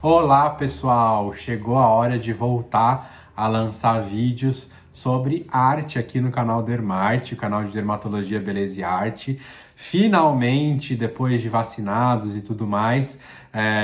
Olá pessoal, chegou a hora de voltar a lançar vídeos sobre arte aqui no canal Dermarte, o canal de Dermatologia, Beleza e Arte. Finalmente, depois de vacinados e tudo mais,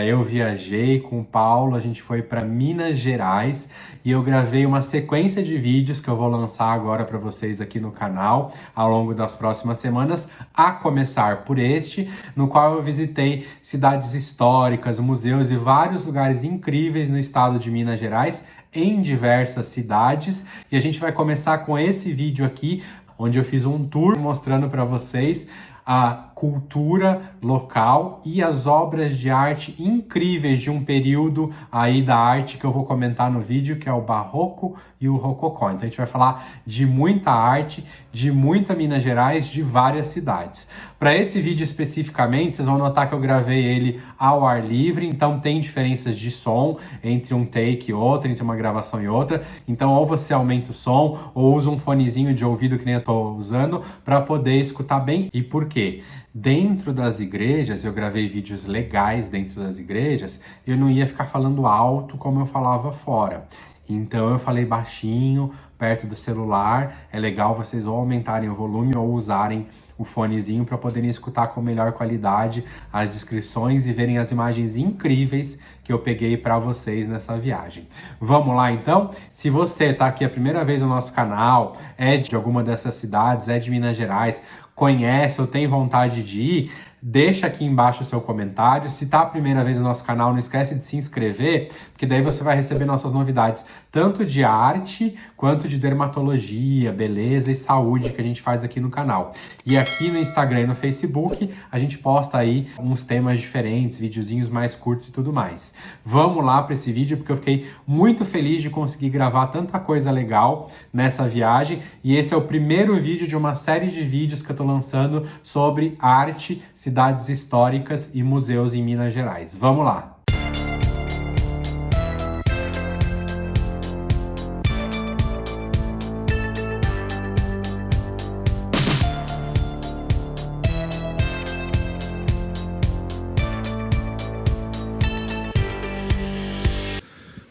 eu viajei com o Paulo, a gente foi para Minas Gerais e eu gravei uma sequência de vídeos que eu vou lançar agora para vocês aqui no canal ao longo das próximas semanas, a começar por este, no qual eu visitei cidades históricas, museus e vários lugares incríveis no estado de Minas Gerais, em diversas cidades. E a gente vai começar com esse vídeo aqui, onde eu fiz um tour mostrando para vocês a cultura local e as obras de arte incríveis de um período aí da arte que eu vou comentar no vídeo, que é o Barroco e o Rococó. Então a gente vai falar de muita arte, de muita Minas Gerais, de várias cidades. Para esse vídeo especificamente, vocês vão notar que eu gravei ele ao ar livre, então tem diferenças de som entre um take e outro, entre uma gravação e outra. Então ou você aumenta o som ou usa um fonezinho de ouvido que nem eu tô usando para poder escutar bem. E por quê? Dentro das igrejas, eu gravei vídeos legais dentro das igrejas, eu não ia ficar falando alto como eu falava fora. Então eu falei baixinho, perto do celular. É legal vocês ou aumentarem o volume ou usarem o fonezinho para poderem escutar com melhor qualidade as descrições e verem as imagens incríveis que eu peguei para vocês nessa viagem. Vamos lá então? Se você está aqui a primeira vez no nosso canal, é de alguma dessas cidades, é de Minas Gerais, conhece ou tem vontade de ir, deixa aqui embaixo o seu comentário. Se tá a primeira vez no nosso canal, não esquece de se inscrever, porque daí você vai receber nossas novidades, tanto de arte, quanto de dermatologia, beleza e saúde que a gente faz aqui no canal. E aqui no Instagram e no Facebook, a gente posta aí uns temas diferentes, videozinhos mais curtos e tudo mais. Vamos lá para esse vídeo, porque eu fiquei muito feliz de conseguir gravar tanta coisa legal nessa viagem, e esse é o primeiro vídeo de uma série de vídeos que eu tô lançando sobre arte, cidades históricas e museus em Minas Gerais. Vamos lá!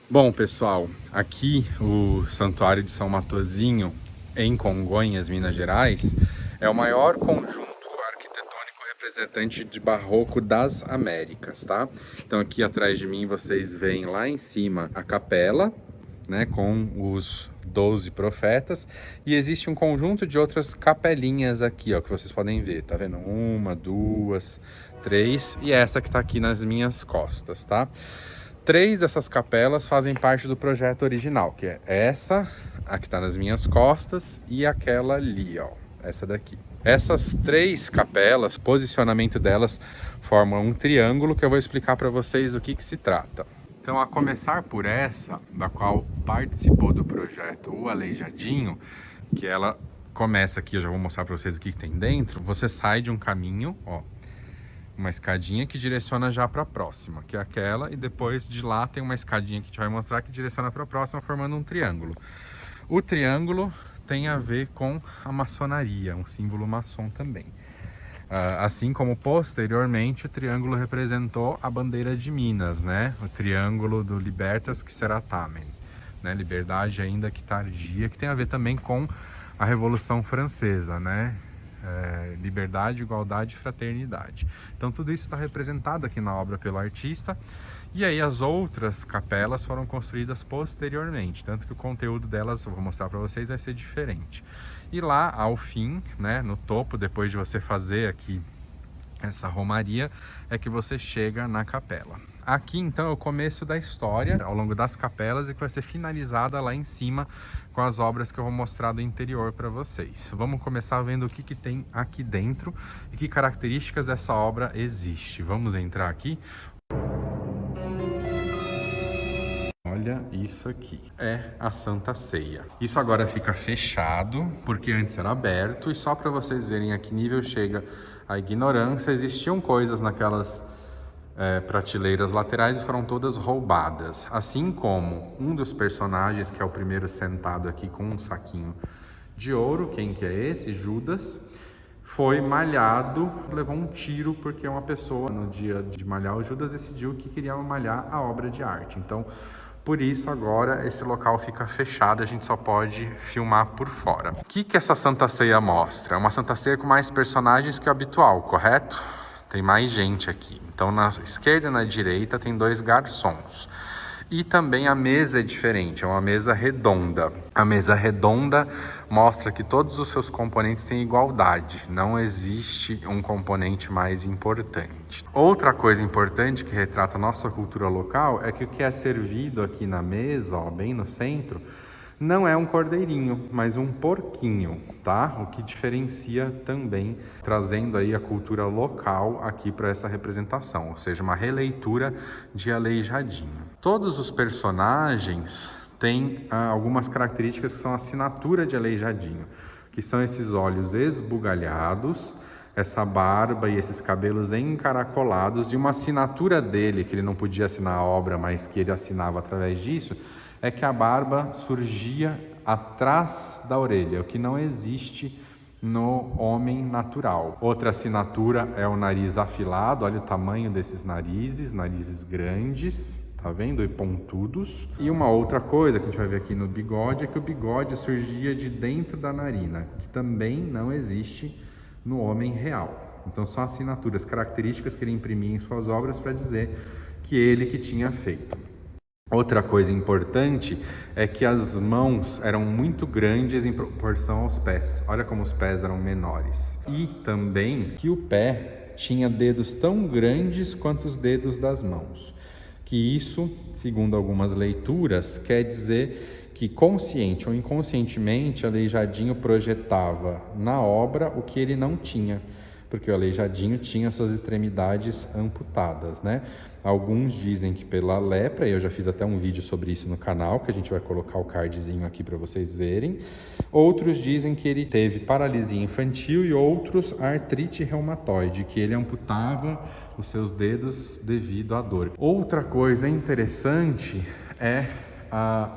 Bom, pessoal, aqui o Santuário de São Matosinho, em Congonhas, Minas Gerais, é o maior conjunto arquitetônico representante de barroco das Américas, tá? Então aqui atrás de mim vocês veem lá em cima a capela, né, com os 12 profetas, e existe um conjunto de outras capelinhas aqui, ó, que vocês podem ver, tá vendo? Uma, duas, três, e essa que tá aqui nas minhas costas, tá? 3 dessas capelas fazem parte do projeto original, que é essa, a que está nas minhas costas, e aquela ali, ó, essa daqui. Essas 3 capelas, posicionamento delas formam um triângulo que eu vou explicar para vocês do que se trata. Então, a começar por essa, da qual participou do projeto o Aleijadinho, que ela começa aqui, eu já vou mostrar para vocês o que tem dentro. Você sai de um caminho, ó, uma escadinha que direciona já para a próxima, que é aquela, e depois de lá tem uma escadinha que a gente vai mostrar que direciona para a próxima, formando um triângulo. O triângulo tem a ver com a maçonaria, um símbolo maçom também. Assim como posteriormente o triângulo representou a bandeira de Minas, né? O triângulo do Libertas que será Tamen, né? Liberdade ainda que tardia, que tem a ver também com a Revolução Francesa, né? Liberdade, igualdade e fraternidade. Então tudo isso está representado aqui na obra pelo artista. E aí as outras capelas foram construídas posteriormente, tanto que o conteúdo delas, eu vou mostrar para vocês, vai ser diferente. E lá ao fim, né, no topo, depois de você fazer aqui essa romaria, é que você chega na capela. Aqui então é o começo da história ao longo das capelas e que vai ser finalizada lá em cima com as obras que eu vou mostrar do interior para vocês. Vamos começar vendo o que tem aqui dentro e que características dessa obra existe. Vamos entrar aqui. Olha isso aqui, é a Santa Ceia. Isso agora fica fechado, porque antes era aberto, e só para vocês verem a que nível chega a ignorância, existiam coisas naquelas prateleiras laterais e foram todas roubadas. Assim como um dos personagens, que é o primeiro sentado aqui com um saquinho de ouro, quem que é esse? Judas. foi malhado, levou um tiro porque uma pessoa, no dia de malhar o Judas, decidiu que queria malhar a obra de arte. Então, por isso agora esse local fica fechado, a gente só pode filmar por fora. O que essa Santa Ceia mostra? É uma Santa Ceia com mais personagens que o habitual, correto? Tem mais gente aqui. Então, na esquerda e na direita tem 2 garçons. E também a mesa é diferente, é uma mesa redonda. A mesa redonda mostra que todos os seus componentes têm igualdade, não existe um componente mais importante. Outra coisa importante que retrata a nossa cultura local é que o que é servido aqui na mesa, ó, bem no centro, não é um cordeirinho, mas um porquinho, tá? O que diferencia também, trazendo aí a cultura local aqui para essa representação, ou seja, uma releitura de Aleijadinho. Todos os personagens têm algumas características que são a assinatura de Aleijadinho, que são esses olhos esbugalhados, essa barba e esses cabelos encaracolados, e uma assinatura dele, que ele não podia assinar a obra, mas que ele assinava através disso, é que a barba surgia atrás da orelha, o que não existe no homem natural. Outra assinatura é o nariz afilado, olha o tamanho desses narizes grandes, tá vendo? E pontudos. E uma outra coisa que a gente vai ver aqui no bigode é que o bigode surgia de dentro da narina, que também não existe no homem real. Então são assinaturas, características que ele imprimia em suas obras para dizer que ele que tinha feito. Outra coisa importante é que as mãos eram muito grandes em proporção aos pés. Olha como os pés eram menores. E também que o pé tinha dedos tão grandes quanto os dedos das mãos. Que isso, segundo algumas leituras, quer dizer que consciente ou inconscientemente Aleijadinho projetava na obra o que ele não tinha. Porque o Aleijadinho tinha suas extremidades amputadas, né? Alguns dizem que pela lepra, eu já fiz até um vídeo sobre isso no canal, que a gente vai colocar o cardzinho aqui para vocês verem. Outros dizem que ele teve paralisia infantil e outros artrite reumatoide, que ele amputava os seus dedos devido à dor. Outra coisa interessante é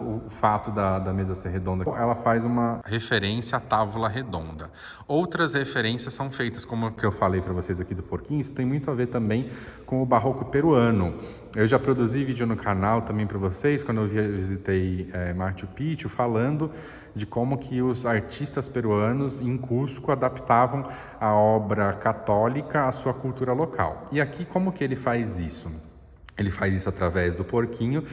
o fato da mesa ser redonda. Ela faz uma referência à tábua redonda. Outras referências são feitas, como o que eu falei para vocês aqui do porquinho, isso tem muito a ver também com o barroco peruano. Eu já produzi vídeo no canal também para vocês, quando eu visitei Machu Picchu, falando de como que os artistas peruanos em Cusco adaptavam a obra católica à sua cultura local. E aqui, como que ele faz isso? Ele faz isso através do porquinho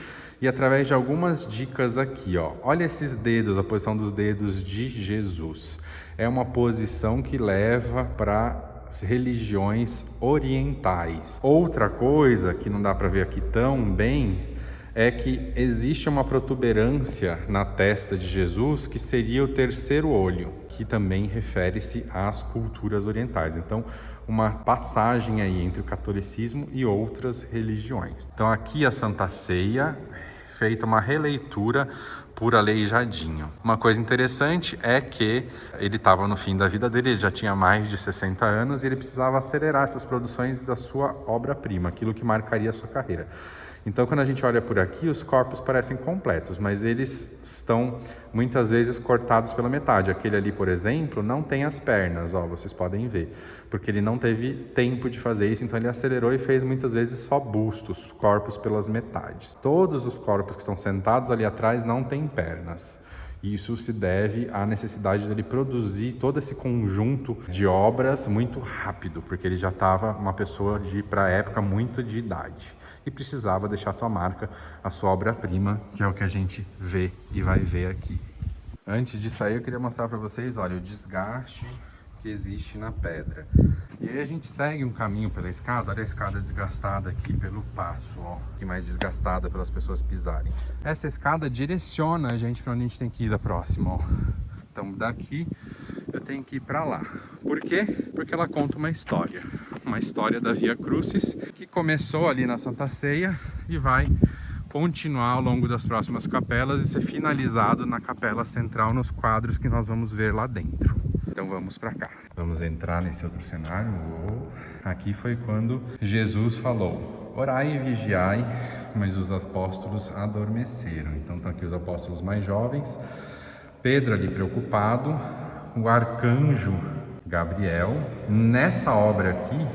e através de algumas dicas aqui, ó. Olha esses dedos, a posição dos dedos de Jesus. É uma posição que leva para religiões orientais. Outra coisa que não dá para ver aqui tão bem é que existe uma protuberância na testa de Jesus que seria o terceiro olho, que também refere-se às culturas orientais. Então, uma passagem aí entre o catolicismo e outras religiões. Então aqui a Santa Ceia, feita uma releitura por Aleijadinho. Uma coisa interessante é que ele estava no fim da vida dele, ele já tinha mais de 60 anos e ele precisava acelerar essas produções da sua obra-prima, aquilo que marcaria a sua carreira. Então, quando a gente olha por aqui, os corpos parecem completos, mas eles estão muitas vezes cortados pela metade. Aquele ali, por exemplo, não tem as pernas, ó, vocês podem ver, porque ele não teve tempo de fazer isso, então ele acelerou e fez muitas vezes só bustos, corpos pelas metades. Todos os corpos que estão sentados ali atrás não têm pernas. Isso se deve à necessidade dele produzir todo esse conjunto de obras muito rápido, porque ele já estava uma pessoa para a época muito de idade e precisava deixar a sua marca, a sua obra-prima, que é o que a gente vê e vai ver aqui. Antes disso aí, eu queria mostrar para vocês, olha, o desgaste que existe na pedra. E aí a gente segue um caminho pela escada, olha a escada desgastada aqui pelo passo, ó, que mais desgastada pelas pessoas pisarem. Essa escada direciona a gente para onde a gente tem que ir da próxima, ó. Então daqui eu tenho que ir para lá. Por quê? Porque ela conta uma história da Via Crucis, que começou ali na Santa Ceia e vai continuar ao longo das próximas capelas e ser finalizado na capela central, nos quadros que nós vamos ver lá dentro. Então vamos para cá. Vamos entrar nesse outro cenário. Aqui foi quando Jesus falou: orai e vigiai, mas os apóstolos adormeceram. Então estão aqui os apóstolos mais jovens, Pedro ali preocupado, o arcanjo Gabriel. Nessa obra aqui,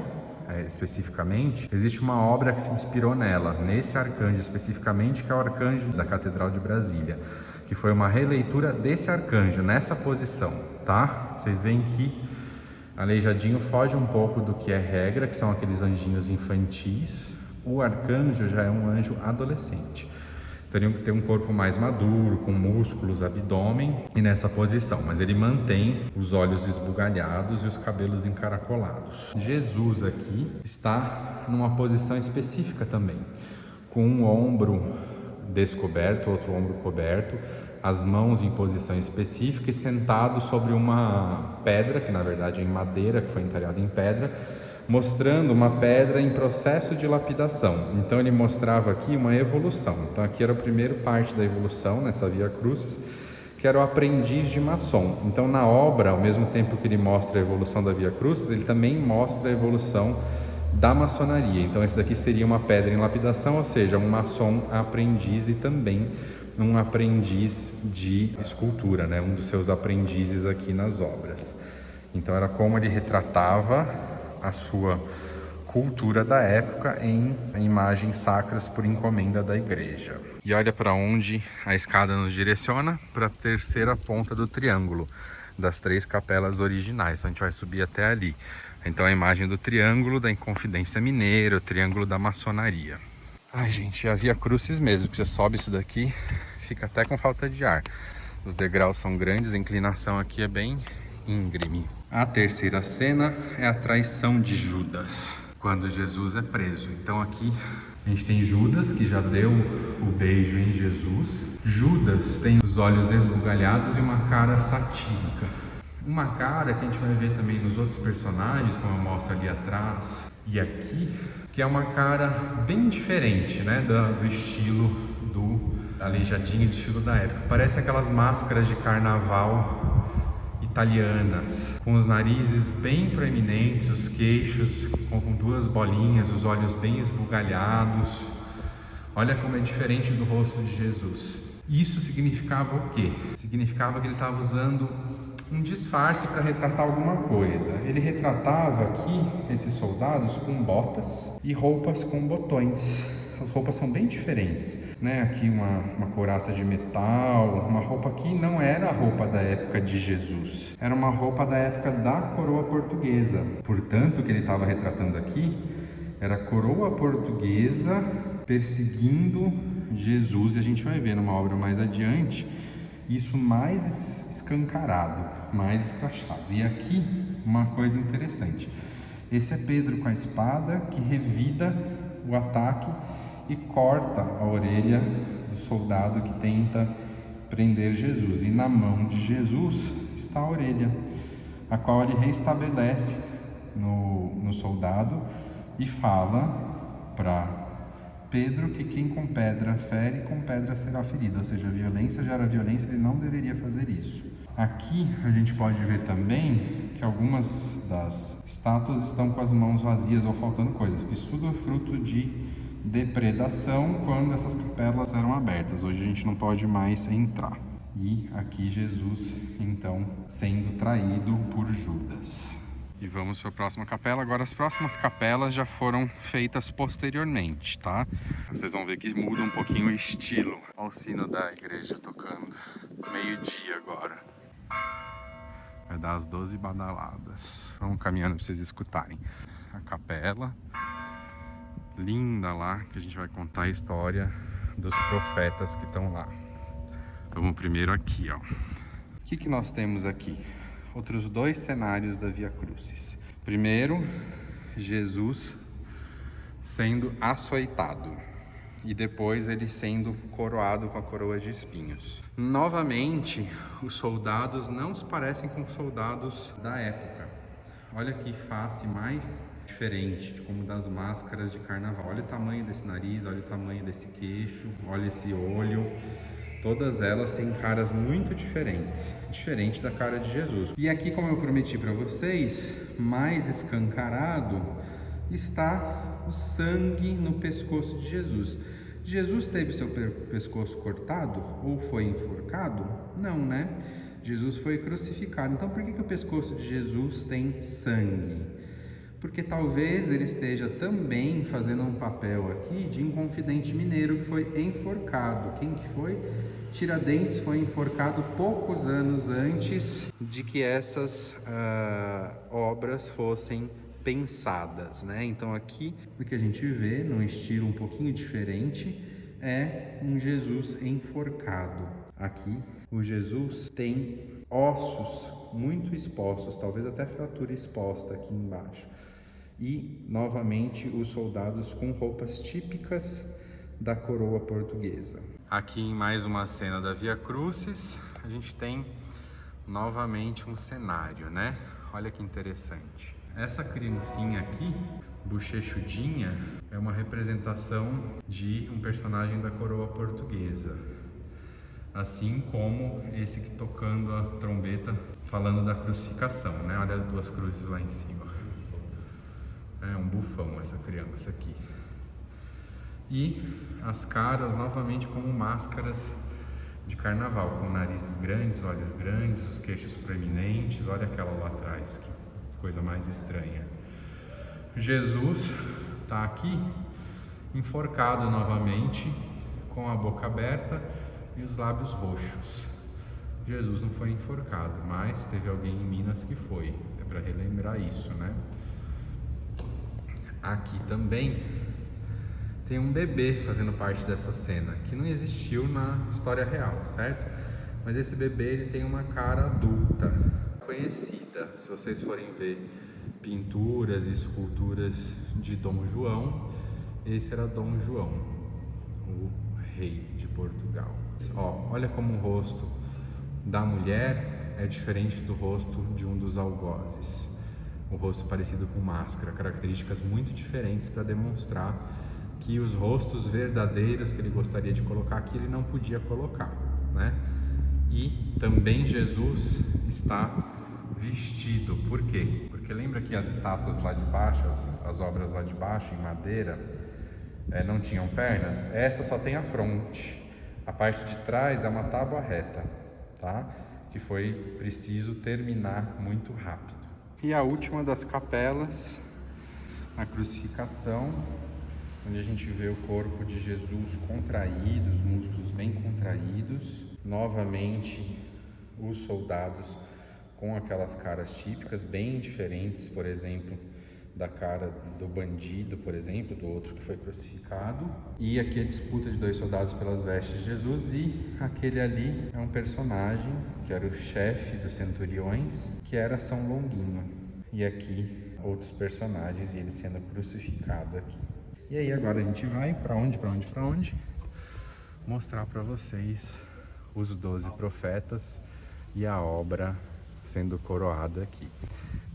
especificamente, existe uma obra que se inspirou nela, nesse arcanjo especificamente, que é o arcanjo da Catedral de Brasília, que foi uma releitura desse arcanjo, nessa posição, tá? Vocês veem que Aleijadinho foge um pouco do que é regra, que são aqueles anjinhos infantis. O arcanjo já é um anjo adolescente. Teriam que ter um corpo mais maduro, com músculos, abdômen, e nessa posição, mas ele mantém os olhos esbugalhados e os cabelos encaracolados. Jesus aqui está numa posição específica também, com um ombro descoberto, outro ombro coberto, as mãos em posição específica e sentado sobre uma pedra, que na verdade é em madeira, que foi entalhada em pedra, mostrando uma pedra em processo de lapidação. Então ele mostrava aqui uma evolução. Então aqui era a primeira parte da evolução, nessa Via Crucis, que era o aprendiz de maçom. Então na obra, ao mesmo tempo que ele mostra a evolução da Via Crucis, ele também mostra a evolução da maçonaria. Então esse daqui seria uma pedra em lapidação, ou seja, um maçom aprendiz e também um aprendiz de escultura, né? Um dos seus aprendizes aqui nas obras. Então era como ele retratava a sua cultura da época em imagens sacras por encomenda da igreja. E olha para onde a escada nos direciona, para a terceira ponta do triângulo, das 3 capelas originais. Então a gente vai subir até ali. Então a imagem do triângulo da Inconfidência Mineira, o triângulo da maçonaria. Ai gente, a Via Crucis mesmo, que você sobe isso daqui, fica até com falta de ar. Os degraus são grandes, a inclinação aqui é bem íngreme. A terceira cena é a traição de Judas, quando Jesus é preso. Então aqui a gente tem Judas, que já deu o beijo em Jesus. Judas tem os olhos esbugalhados e uma cara satírica. Uma cara que a gente vai ver também nos outros personagens, como eu mostro ali atrás e aqui, que é uma cara bem diferente, né, do estilo do Aleijadinho, do estilo da época. Parece aquelas máscaras de carnaval italianas, com os narizes bem proeminentes, os queixos com 2 bolinhas, os olhos bem esbugalhados. Olha como é diferente do rosto de Jesus. Isso significava o quê? Significava que ele estava usando um disfarce para retratar alguma coisa. Ele retratava aqui esses soldados com botas e roupas com botões. As roupas são bem diferentes, né? Aqui uma couraça de metal, uma roupa que não era a roupa da época de Jesus. Era uma roupa da época da coroa portuguesa. Portanto, o que ele estava retratando aqui era a coroa portuguesa perseguindo Jesus. E a gente vai ver numa obra mais adiante isso mais escancarado, mais escrachado. E aqui uma coisa interessante. Esse é Pedro com a espada que revida o ataque e corta a orelha do soldado que tenta prender Jesus. E na mão de Jesus está a orelha, a qual ele reestabelece no soldado e fala para Pedro que quem com pedra fere, com pedra será ferido. Ou seja, a violência gera violência, ele não deveria fazer isso. Aqui a gente pode ver também que algumas das estátuas estão com as mãos vazias ou faltando coisas, que isso tudo é fruto de depredação quando essas capelas eram abertas. Hoje a gente não pode mais entrar. E aqui Jesus, então, sendo traído por Judas. E vamos para a próxima capela. Agora as próximas capelas já foram feitas posteriormente, tá? Vocês vão ver que muda um pouquinho o estilo. Olha o sino da igreja tocando. Meio-dia agora. Vai dar as 12 badaladas. Vamos caminhando para vocês escutarem. A capela linda lá, que a gente vai contar a história dos profetas que estão lá. Vamos primeiro aqui, ó. O que nós temos aqui? Outros 2 cenários da Via Crucis. Primeiro, Jesus sendo açoitado e depois ele sendo coroado com a coroa de espinhos. Novamente, os soldados não se parecem com os soldados da época. Olha que face mais diferente, como das máscaras de carnaval. Olha o tamanho desse nariz, olha o tamanho desse queixo, olha esse olho. Todas elas têm caras muito diferentes, diferente da cara de Jesus. E aqui, como eu prometi para vocês, mais escancarado está o sangue no pescoço de Jesus. Jesus teve seu pescoço cortado ou foi enforcado? Não, né? Jesus foi crucificado. Então por que o pescoço de Jesus tem sangue? Porque talvez ele esteja também fazendo um papel aqui de inconfidente mineiro que foi enforcado. Quem que foi? Tiradentes foi enforcado poucos anos antes de que essas obras fossem pensadas, né? Então aqui o que a gente vê, num estilo um pouquinho diferente, é um Jesus enforcado. Aqui o Jesus tem ossos muito expostos, talvez até fratura exposta aqui embaixo. E novamente os soldados com roupas típicas da coroa portuguesa. Aqui em mais uma cena da Via Crucis, a gente tem novamente um cenário, né? Olha que interessante. Essa criancinha aqui, bochechudinha, é uma representação de um personagem da coroa portuguesa. Assim como esse que tocando a trombeta, falando da crucificação, né? Olha as duas cruzes lá em cima. É um bufão essa criança aqui. E as caras novamente como máscaras de carnaval, com narizes grandes, olhos grandes, os queixos proeminentes. Olha aquela lá atrás, que coisa mais estranha. Jesus está aqui enforcado novamente, com a boca aberta e os lábios roxos. Jesus não foi enforcado, mas teve alguém em Minas que foi. É para relembrar isso, né? Aqui também tem um bebê fazendo parte dessa cena, que não existiu na história real, certo? Mas esse bebê ele tem uma cara adulta, conhecida. Se vocês forem ver pinturas e esculturas de Dom João, esse era Dom João, o rei de Portugal. Ó, olha como o rosto da mulher é diferente do rosto de um dos algozes. O rosto parecido com máscara, características muito diferentes para demonstrar que os rostos verdadeiros que ele gostaria de colocar aqui, ele não podia colocar, né? E também Jesus está vestido. Por quê? Porque lembra que as estátuas lá de baixo, as obras lá de baixo, em madeira, não tinham pernas? Essa só tem a fronte. A parte de trás é uma tábua reta, tá? Que foi preciso terminar muito rápido. E a última das capelas, a crucificação, onde a gente vê o corpo de Jesus contraído, os músculos bem contraídos. Novamente, os soldados com aquelas caras típicas, bem diferentes, por exemplo, da cara do bandido, por exemplo, do outro que foi crucificado. E aqui a disputa de dois soldados pelas vestes de Jesus, e aquele ali é um personagem que era o chefe dos centuriões, que era São Longuinho. E aqui outros personagens e ele sendo crucificado aqui. E aí agora a gente vai para onde? Mostrar para vocês os 12 profetas e a obra sendo coroada aqui.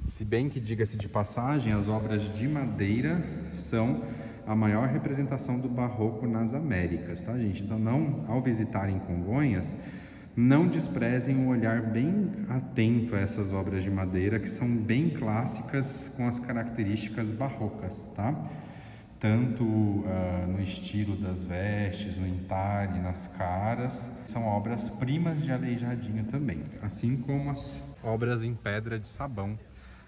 Se bem que, diga-se de passagem, as obras de madeira são a maior representação do barroco nas Américas, tá, gente? Então, não, ao visitarem Congonhas, não desprezem um olhar bem atento a essas obras de madeira, que são bem clássicas, com as características barrocas, tá? Tanto no estilo das vestes, no entalhe, nas caras, são obras-primas de Aleijadinho também, assim como as obras em pedra de sabão,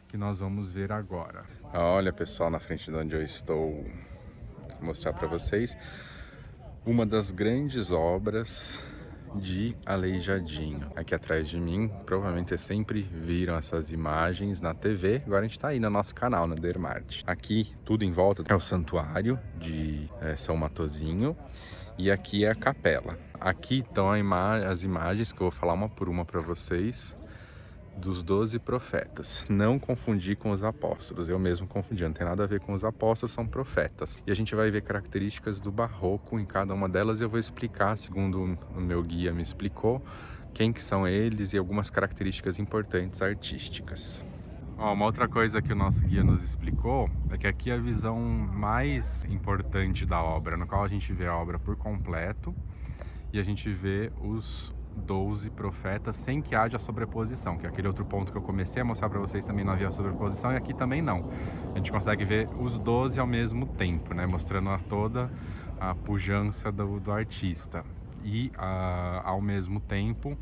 que nós vamos ver agora. Olha, pessoal, na frente de onde eu estou, vou mostrar para vocês uma das grandes obras de Aleijadinho. Aqui atrás de mim, provavelmente vocês sempre viram essas imagens na TV, agora a gente tá aí no nosso canal, na Dermarte. Aqui, tudo em volta é o santuário de São Matozinho, e aqui é a capela. Aqui estão as imagens que eu vou falar uma por uma para vocês, dos 12 profetas. Não confundir com os apóstolos, eu mesmo confundi, não tem nada a ver com os apóstolos, são profetas. E a gente vai ver características do barroco em cada uma delas, e eu vou explicar, segundo o meu guia me explicou, quem que são eles e algumas características importantes artísticas. Uma outra coisa que o nosso guia nos explicou é que aqui é a visão mais importante da obra, no qual a gente vê a obra por completo e a gente vê os 12 profetas sem que haja sobreposição, que é aquele outro ponto que eu comecei a mostrar para vocês, também não havia sobreposição, e aqui também não. A gente consegue ver os 12 ao mesmo tempo, né, mostrando toda a pujança do artista. E ao mesmo tempo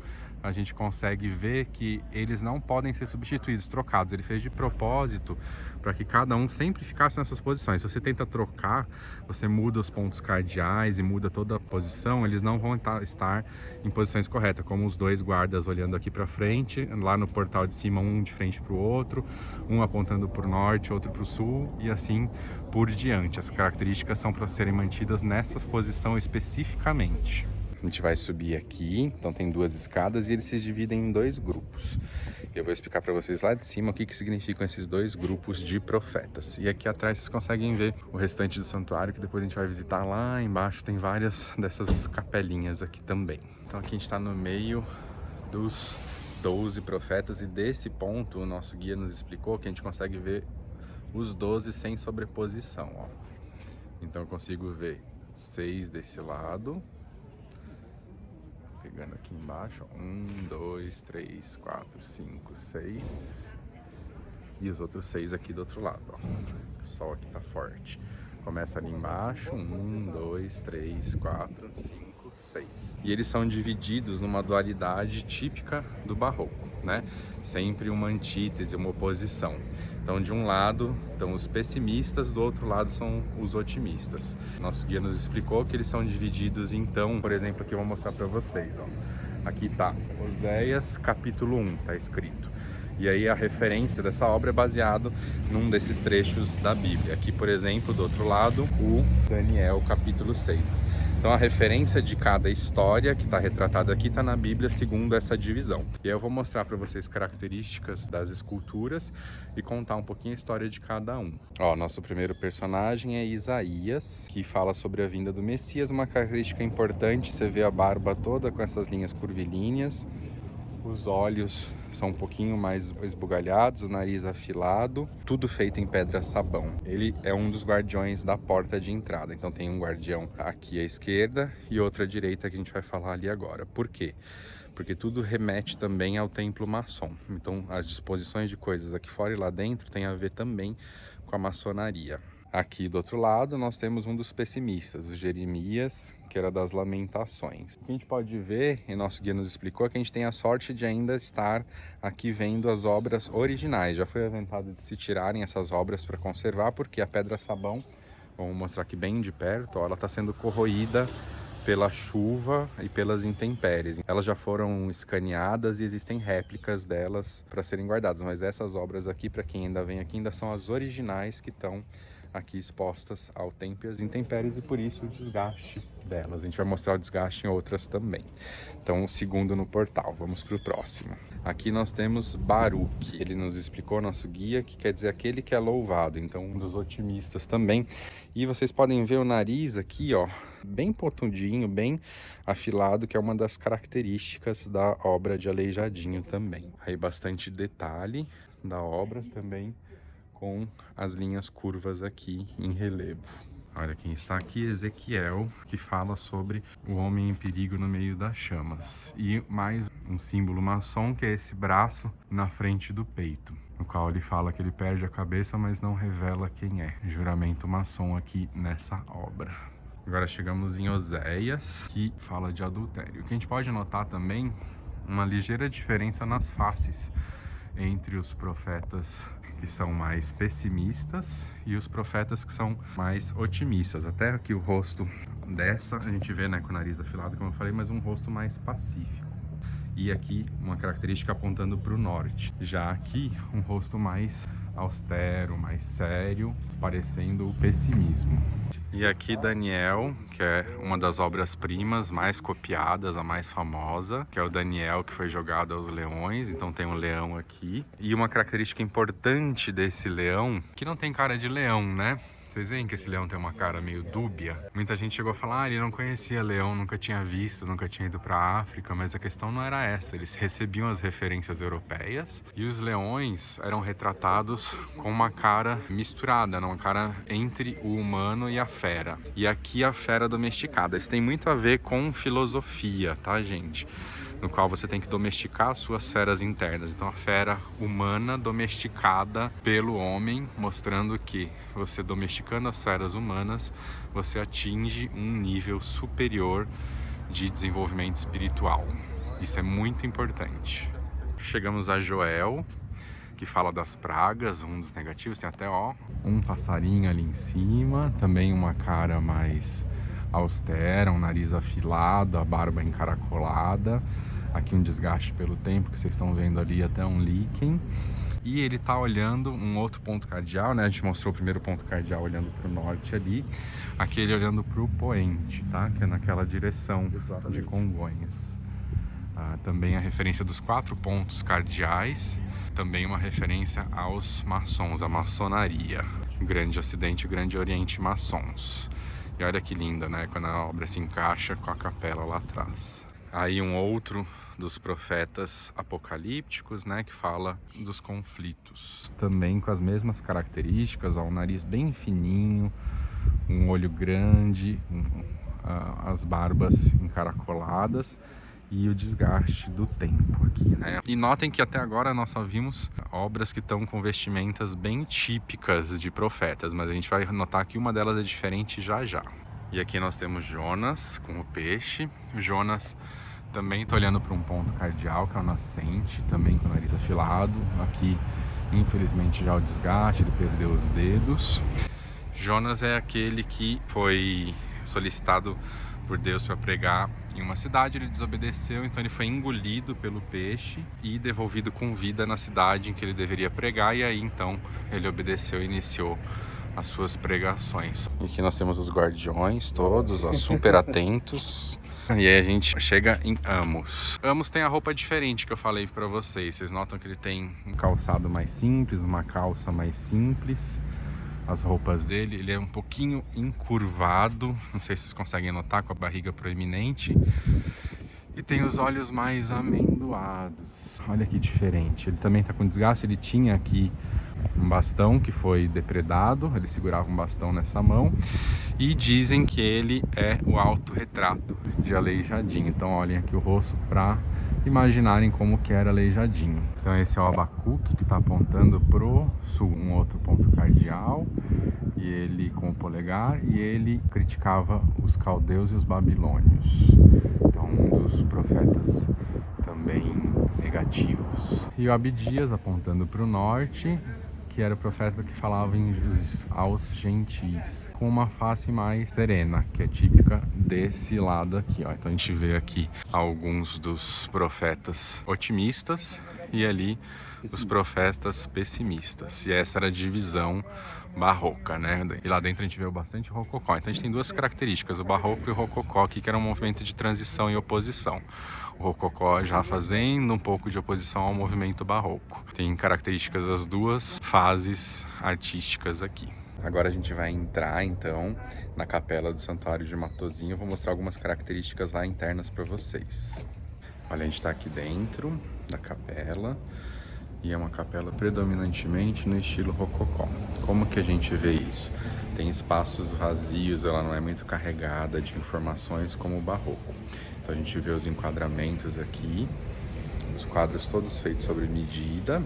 a gente consegue ver que eles não podem ser substituídos, trocados. Ele fez de propósito para que cada um sempre ficasse nessas posições. Se você tenta trocar, você muda os pontos cardeais e muda toda a posição, eles não vão estar em posições corretas, como os dois guardas olhando aqui para frente, lá no portal de cima, um de frente para o outro, um apontando para o norte, outro para o sul, e assim por diante. As características são para serem mantidas nessa posição especificamente. A gente vai subir aqui, então tem duas escadas e eles se dividem em dois grupos. Eu vou explicar para vocês lá de cima o que significam esses dois grupos de profetas. E aqui atrás vocês conseguem ver o restante do santuário, que depois a gente vai visitar lá embaixo. Tem várias dessas capelinhas aqui também. Então aqui a gente está no meio dos 12 profetas e desse ponto o nosso guia nos explicou que a gente consegue ver os 12 sem sobreposição, ó. Então eu consigo ver 6 desse lado. Pegando aqui embaixo, 1, 2, 3, 4, 5, 6. E os outros 6 aqui do outro lado, ó. O sol aqui tá forte. Começa ali embaixo, 1, 2, 3, 4, 5, 6. E eles são divididos numa dualidade típica do barroco, né? Sempre uma antítese, uma oposição. Então, de um lado estão os pessimistas, do outro lado são os otimistas. Nosso guia nos explicou que eles são divididos, então, por exemplo, aqui eu vou mostrar para vocês, ó. Aqui tá Oséias, capítulo 1, tá escrito. E aí a referência dessa obra é baseado num desses trechos da Bíblia. Aqui, por exemplo, do outro lado, o Daniel, capítulo 6. Então a referência de cada história que está retratada aqui está na Bíblia segundo essa divisão. E aí eu vou mostrar para vocês características das esculturas e contar um pouquinho a história de cada um. Ó, nosso primeiro personagem é Isaías, que fala sobre a vinda do Messias. Uma característica importante, você vê a barba toda com essas linhas curvilíneas. Os olhos são um pouquinho mais esbugalhados, o nariz afilado, tudo feito em pedra-sabão. Ele é um dos guardiões da porta de entrada, então tem um guardião aqui à esquerda e outro à direita que a gente vai falar ali agora. Por quê? Porque tudo remete também ao templo maçom. Então as disposições de coisas aqui fora e lá dentro tem a ver também com a maçonaria. Aqui do outro lado nós temos um dos pessimistas, o Jeremias, que era das Lamentações. O que a gente pode ver, e nosso guia nos explicou, é que a gente tem a sorte de ainda estar aqui vendo as obras originais. Já foi aventado de se tirarem essas obras para conservar, porque a pedra-sabão, vamos mostrar aqui bem de perto, ó, ela está sendo corroída pela chuva e pelas intempéries. Elas já foram escaneadas e existem réplicas delas para serem guardadas, mas essas obras aqui, para quem ainda vem aqui, ainda são as originais que estão aqui expostas ao tempo e às intempéries, e por isso o desgaste delas. A gente vai mostrar o desgaste em outras também. Então, o segundo no portal. Vamos para o próximo. Aqui nós temos Baruque. Ele nos explicou, nosso guia, que quer dizer aquele que é louvado. Então, um dos otimistas também. E vocês podem ver o nariz aqui, ó, bem potudinho, bem afilado, que é uma das características da obra de Aleijadinho também. Aí bastante detalhe da obra também, com as linhas curvas aqui em relevo. Olha quem está aqui, Ezequiel, que fala sobre o homem em perigo no meio das chamas. E mais um símbolo maçom, que é esse braço na frente do peito, no qual ele fala que ele perde a cabeça, mas não revela quem é. Juramento maçom aqui nessa obra. Agora chegamos em Oséias, que fala de adultério. O que a gente pode notar também, uma ligeira diferença nas faces entre os profetas que são mais pessimistas e os profetas que são mais otimistas. Até aqui o rosto dessa, a gente vê, né, com o nariz afilado, como eu falei, mas um rosto mais pacífico. E aqui uma característica apontando para o norte. Já aqui um rosto mais austero, mais sério, parecendo o pessimismo. E aqui Daniel, que é uma das obras-primas mais copiadas, a mais famosa, que é o Daniel que foi jogado aos leões. Então tem um leão aqui. E uma característica importante desse leão, que não tem cara de leão, né? Vocês veem que esse leão tem uma cara meio dúbia. Muita gente chegou a falar, ele não conhecia leão, nunca tinha visto, nunca tinha ido para a África, mas a questão não era essa. Eles recebiam as referências europeias e os leões eram retratados com uma cara misturada, uma cara entre o humano e a fera. E aqui a fera domesticada. Isso tem muito a ver com filosofia, tá, gente? No qual você tem que domesticar as suas feras internas. Então a fera humana domesticada pelo homem, mostrando que você domesticando as feras humanas, você atinge um nível superior de desenvolvimento espiritual. Isso é muito importante. Chegamos a Joel, que fala das pragas, um dos negativos. Tem até, ó, um passarinho ali em cima. Também uma cara mais austera, um nariz afilado, a barba encaracolada. Aqui um desgaste pelo tempo, que vocês estão vendo ali, até um líquen. E ele tá olhando um outro ponto cardial, né? A gente mostrou o primeiro ponto cardial olhando para o norte ali. Aqui ele olhando para o poente, tá? Que é naquela direção. Exatamente. De Congonhas. Também a referência dos 4 pontos cardeais. Também uma referência aos maçons, a maçonaria. O Grande Ocidente e o Grande Oriente maçons. E olha que linda, né? Quando a obra se encaixa com a capela lá atrás. Aí um outro dos profetas apocalípticos, né, que fala dos conflitos, também com as mesmas características, ó, um nariz bem fininho, um olho grande, as barbas encaracoladas e o desgaste do tempo aqui, né? E notem que até agora nós só vimos obras que estão com vestimentas bem típicas de profetas, mas a gente vai notar que uma delas é diferente já já. E aqui nós temos Jonas com o peixe. Jonas também está olhando para um ponto cardial, que é o nascente, também com o nariz afilado. Aqui, infelizmente, já o desgaste, ele perdeu os dedos. Jonas é aquele que foi solicitado por Deus para pregar em uma cidade, ele desobedeceu, então ele foi engolido pelo peixe e devolvido com vida na cidade em que ele deveria pregar, e aí então ele obedeceu e iniciou as suas pregações. E aqui nós temos os guardiões todos, ó, super atentos. E aí a gente chega em Amos. Amos tem a roupa diferente que eu falei pra vocês. Vocês notam que ele tem um calçado mais simples, uma calça mais simples. As roupas dele, ele é um pouquinho encurvado. Não sei se vocês conseguem notar, com a barriga proeminente. E tem os olhos mais amendoados. Olha que diferente. Ele também tá com desgaste. Ele tinha aqui um bastão que foi depredado, ele segurava um bastão nessa mão, e dizem que ele é o autorretrato de Aleijadinho. Então olhem aqui o rosto para imaginarem como que era Aleijadinho. Então esse é o Abacuque, que está apontando pro sul, um outro ponto cardial, e ele com o polegar, e ele criticava os caldeus e os babilônios. Então um dos profetas também negativos. E o Abdias apontando para o norte, que era o profeta que falava aos gentis, com uma face mais serena, que é típica desse lado aqui, ó. Então a gente vê aqui alguns dos profetas otimistas e ali os profetas pessimistas. E essa era a divisão barroca, né? E lá dentro a gente vê bastante rococó. Então a gente tem duas características, o barroco e o rococó aqui, que era um movimento de transição e oposição. O rococó já fazendo um pouco de oposição ao movimento barroco. Tem características das duas fases artísticas aqui. Agora a gente vai entrar então na capela do Santuário de Matozinho. Eu vou mostrar algumas características lá internas para vocês. Olha, a gente está aqui dentro da capela. E é uma capela predominantemente no estilo rococó. Como que a gente vê isso? Tem espaços vazios, ela não é muito carregada de informações como o barroco. Então a gente vê os enquadramentos aqui, os quadros todos feitos sobre medida.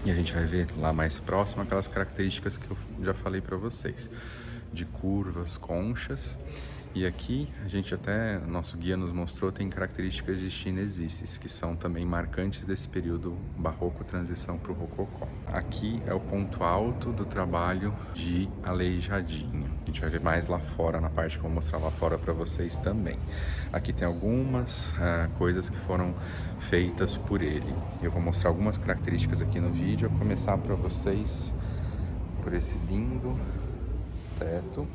E a gente vai ver lá mais próximo aquelas características que eu já falei para vocês, de curvas, conchas. E aqui, a gente até, nosso guia nos mostrou, tem características de chinesices, que são também marcantes desse período barroco, transição para o rococó. Aqui é o ponto alto do trabalho de Aleijadinho. A gente vai ver mais lá fora, na parte que eu vou mostrar lá fora para vocês também. Aqui tem algumas coisas que foram feitas por ele. Eu vou mostrar algumas características aqui no vídeo. Eu vou começar para vocês por esse lindo teto,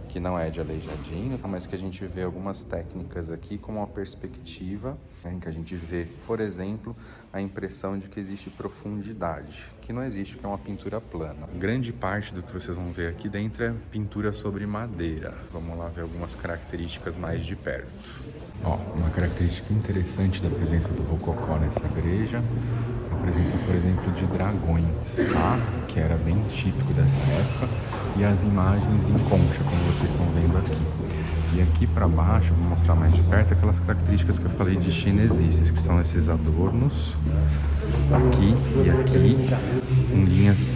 que não é de Aleijadinho, mas que a gente vê algumas técnicas aqui como uma perspectiva, em que a gente vê, por exemplo, a impressão de que existe profundidade, que não existe, que é uma pintura plana. Grande parte do que vocês vão ver aqui dentro é pintura sobre madeira. Vamos lá ver algumas características mais de perto. Ó, uma característica interessante da presença do rococó nessa igreja, a presença, por exemplo, de dragões, tá? Que era bem típico dessa época, e as imagens em concha, como vocês estão vendo aqui. E aqui para baixo, vou mostrar mais de perto aquelas características que eu falei de chinesices, que são esses adornos aqui e aqui, com linhas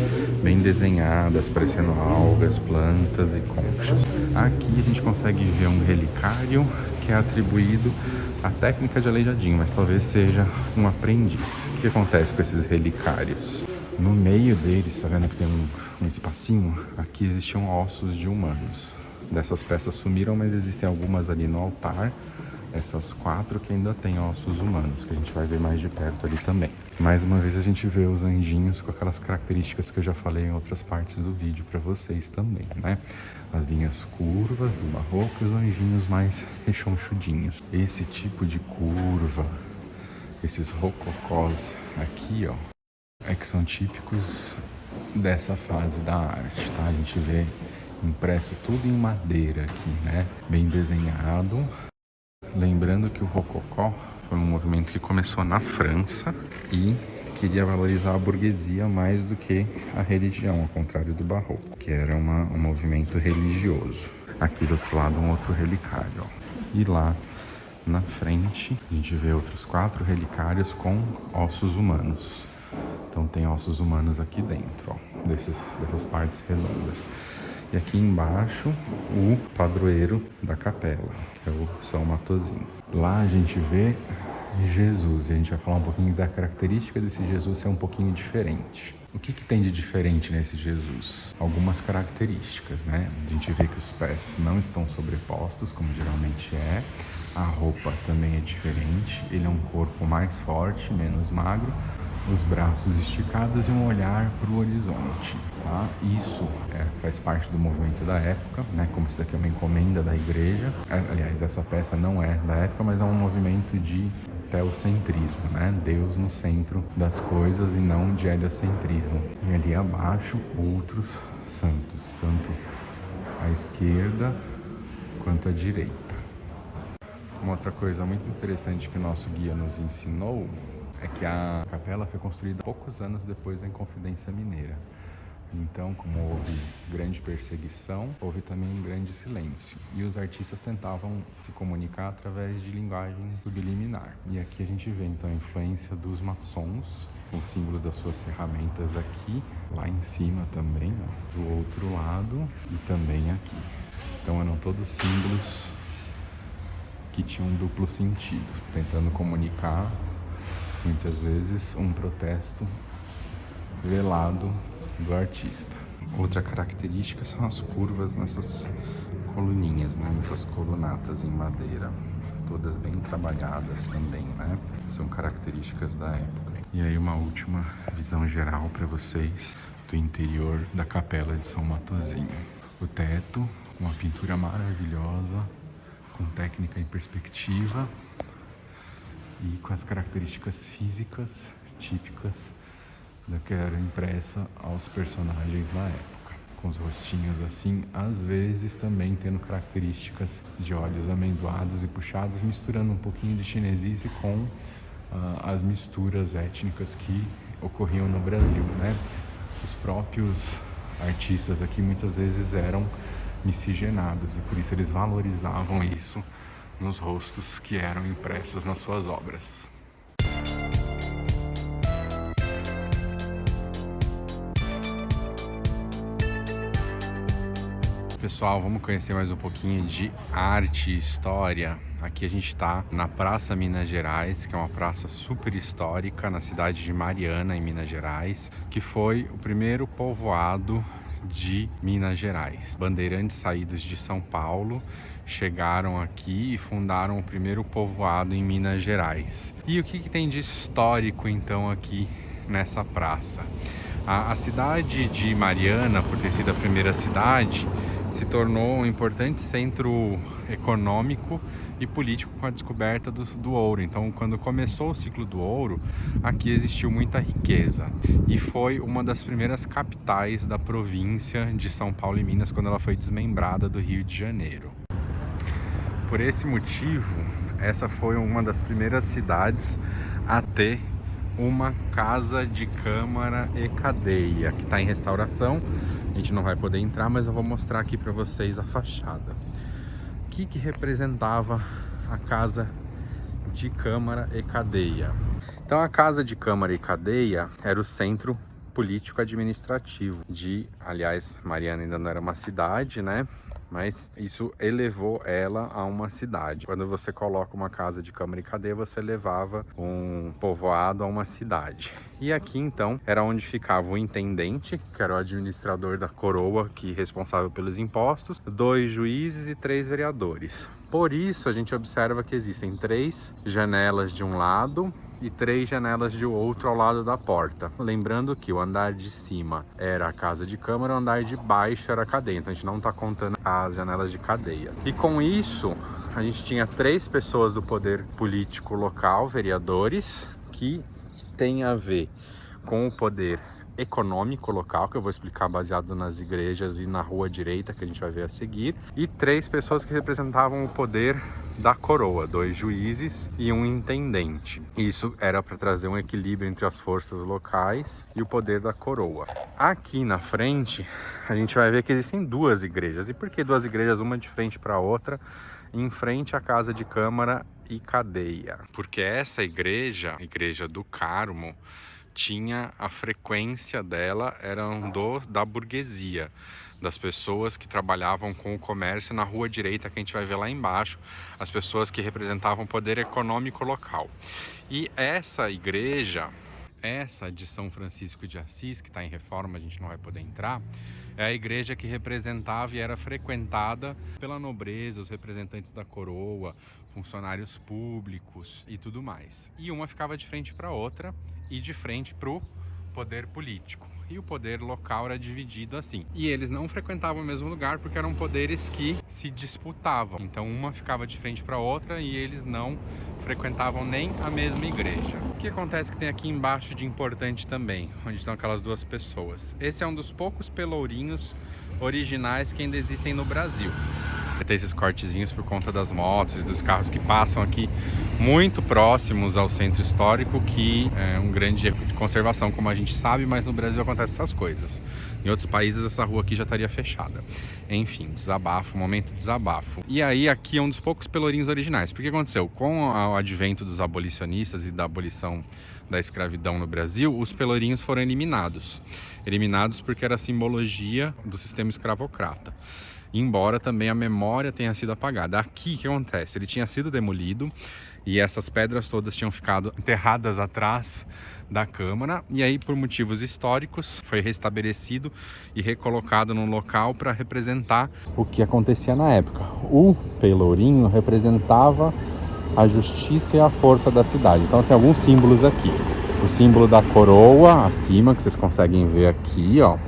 bem desenhadas, parecendo algas, plantas e conchas. Aqui a gente consegue ver um relicário que é atribuído à técnica de aleijadinho, mas talvez seja um aprendiz. O que acontece com esses relicários? No meio deles, tá vendo que tem um espacinho? Aqui existiam ossos de humanos. Dessas peças sumiram, mas existem algumas ali no altar. Essas 4 que ainda tem ossos humanos, que a gente vai ver mais de perto ali também. Mais uma vez a gente vê os anjinhos com aquelas características que eu já falei em outras partes do vídeo para vocês também, né? As linhas curvas do barroco e os anjinhos mais rechonchudinhos. Esse tipo de curva, esses rococós aqui, ó, é que são típicos dessa fase da arte, tá? A gente vê impresso tudo em madeira aqui, né? Bem desenhado. Lembrando que o Rococó foi um movimento que começou na França e queria valorizar a burguesia mais do que a religião, ao contrário do Barroco, que era um movimento religioso. Aqui do outro lado um outro relicário, ó. E lá na frente a gente vê outros 4 relicários com ossos humanos. Então tem ossos humanos aqui dentro, ó, dessas partes redondas. E aqui embaixo, o padroeiro da capela, que é o São Matosinho. Lá a gente vê Jesus, e a gente vai falar um pouquinho da característica desse Jesus ser um pouquinho diferente. O que tem de diferente nesse Jesus? Algumas características, né? A gente vê que os pés não estão sobrepostos, como geralmente é. A roupa também é diferente. Ele é um corpo mais forte, menos magro. Os braços esticados e um olhar para o horizonte, tá? Isso faz parte do movimento da época, né? Como isso daqui é uma encomenda da igreja. Aliás, essa peça não é da época, mas é um movimento de teocentrismo, né? Deus no centro das coisas e não de heliocentrismo. E ali abaixo, outros santos, tanto à esquerda quanto à direita. Uma outra coisa muito interessante que o nosso guia nos ensinou é que a capela foi construída poucos anos depois da Inconfidência Mineira. Então, como houve grande perseguição, houve também um grande silêncio. E os artistas tentavam se comunicar através de linguagem subliminar. E aqui a gente vê, então, a influência dos maçons, o símbolo das suas ferramentas aqui, lá em cima também, ó, do outro lado e também aqui. Então, eram todos símbolos que tinham um duplo sentido, tentando comunicar muitas vezes um protesto velado do artista. Outra característica são as curvas nessas coluninhas, né? Nessas colunatas em madeira, todas bem trabalhadas também, né? São características da época. E aí uma última visão geral para vocês do interior da capela de São Matosinho. O teto, uma pintura maravilhosa, com técnica e perspectiva, e com as características físicas típicas da que era impressa aos personagens na época, com os rostinhos assim, às vezes também tendo características de olhos amendoados e puxados, misturando um pouquinho de chinesice com as misturas étnicas que ocorriam no Brasil, né? Os próprios artistas aqui muitas vezes eram miscigenados e por isso eles valorizavam isso nos rostos que eram impressos nas suas obras. Pessoal, vamos conhecer mais um pouquinho de arte e história. Aqui a gente está na Praça Minas Gerais, que é uma praça super histórica na cidade de Mariana, em Minas Gerais, que foi o primeiro povoado de Minas Gerais. Bandeirantes saídos de São Paulo chegaram aqui e fundaram o primeiro povoado em Minas Gerais. E o que tem de histórico então aqui nessa praça? A cidade de Mariana, por ter sido a primeira cidade, se tornou um importante centro econômico e político com a descoberta do ouro. Então, quando começou o ciclo do ouro, aqui existiu muita riqueza e foi uma das primeiras capitais da província de São Paulo e Minas quando ela foi desmembrada do Rio de Janeiro. Por esse motivo, essa foi uma das primeiras cidades a ter uma casa de câmara e cadeia, que está em restauração. A gente não vai poder entrar, mas eu vou mostrar aqui para vocês a fachada. O que representava a casa de câmara e cadeia? Então a casa de câmara e cadeia era o centro político-administrativo aliás, Mariana ainda não era uma cidade, né? Mas isso elevou ela a uma cidade. Quando você coloca uma casa de câmara e cadeia, você levava um povoado a uma cidade. E aqui, então, era onde ficava o intendente, que era o administrador da coroa, que responsável pelos impostos, 2 juízes e 3 vereadores. Por isso, a gente observa que existem 3 janelas de um lado e 3 janelas de outro ao lado da porta. Lembrando que o andar de cima era a casa de câmara, o andar de baixo era a cadeia. Então a gente não está contando as janelas de cadeia. E com isso, a gente tinha 3 pessoas do poder político local, vereadores, que tem a ver com o poder econômico local, que eu vou explicar baseado nas igrejas e na rua direita, que a gente vai ver a seguir, e 3 pessoas que representavam o poder da coroa, 2 juízes e um intendente. Isso era para trazer um equilíbrio entre as forças locais e o poder da coroa. Aqui na frente, a gente vai ver que existem 2 igrejas. E por que 2 igrejas? Uma de frente para a outra, em frente à casa de câmara e cadeia. Porque essa igreja, a Igreja do Carmo, tinha a frequência dela, eram da burguesia, das pessoas que trabalhavam com o comércio na rua direita, que a gente vai ver lá embaixo, as pessoas que representavam o poder econômico local. E essa igreja, essa de São Francisco de Assis, que está em reforma, a gente não vai poder entrar, é a igreja que representava e era frequentada pela nobreza, os representantes da coroa, funcionários públicos e tudo mais. E uma ficava de frente para a outra e de frente para o poder político. E o poder local era dividido assim. E eles não frequentavam o mesmo lugar porque eram poderes que se disputavam. Então uma ficava de frente para a outra e eles não frequentavam nem a mesma igreja. O que acontece que tem aqui embaixo de importante também, onde estão aquelas 2 pessoas? Esse é um dos poucos pelourinhos originais que ainda existem no Brasil. Tem esses cortezinhos por conta das motos e dos carros que passam aqui muito próximos ao centro histórico, que é um grande erro de conservação, como a gente sabe, mas no Brasil acontecem essas coisas. Em outros países essa rua aqui já estaria fechada. Enfim, desabafo, momento de desabafo. E aí aqui é um dos poucos pelourinhos originais. Porque aconteceu? Com o advento dos abolicionistas e da abolição da escravidão no Brasil, os pelourinhos foram eliminados. Eliminados porque era a simbologia do sistema escravocrata. Embora também a memória tenha sido apagada. Aqui, o que acontece? Ele tinha sido demolido e essas pedras todas tinham ficado enterradas atrás da Câmara. E aí, por motivos históricos, foi restabelecido e recolocado num local para representar o que acontecia na época. O pelourinho representava a justiça e a força da cidade. Então tem alguns símbolos aqui. O símbolo da coroa, acima, que vocês conseguem ver aqui, ó.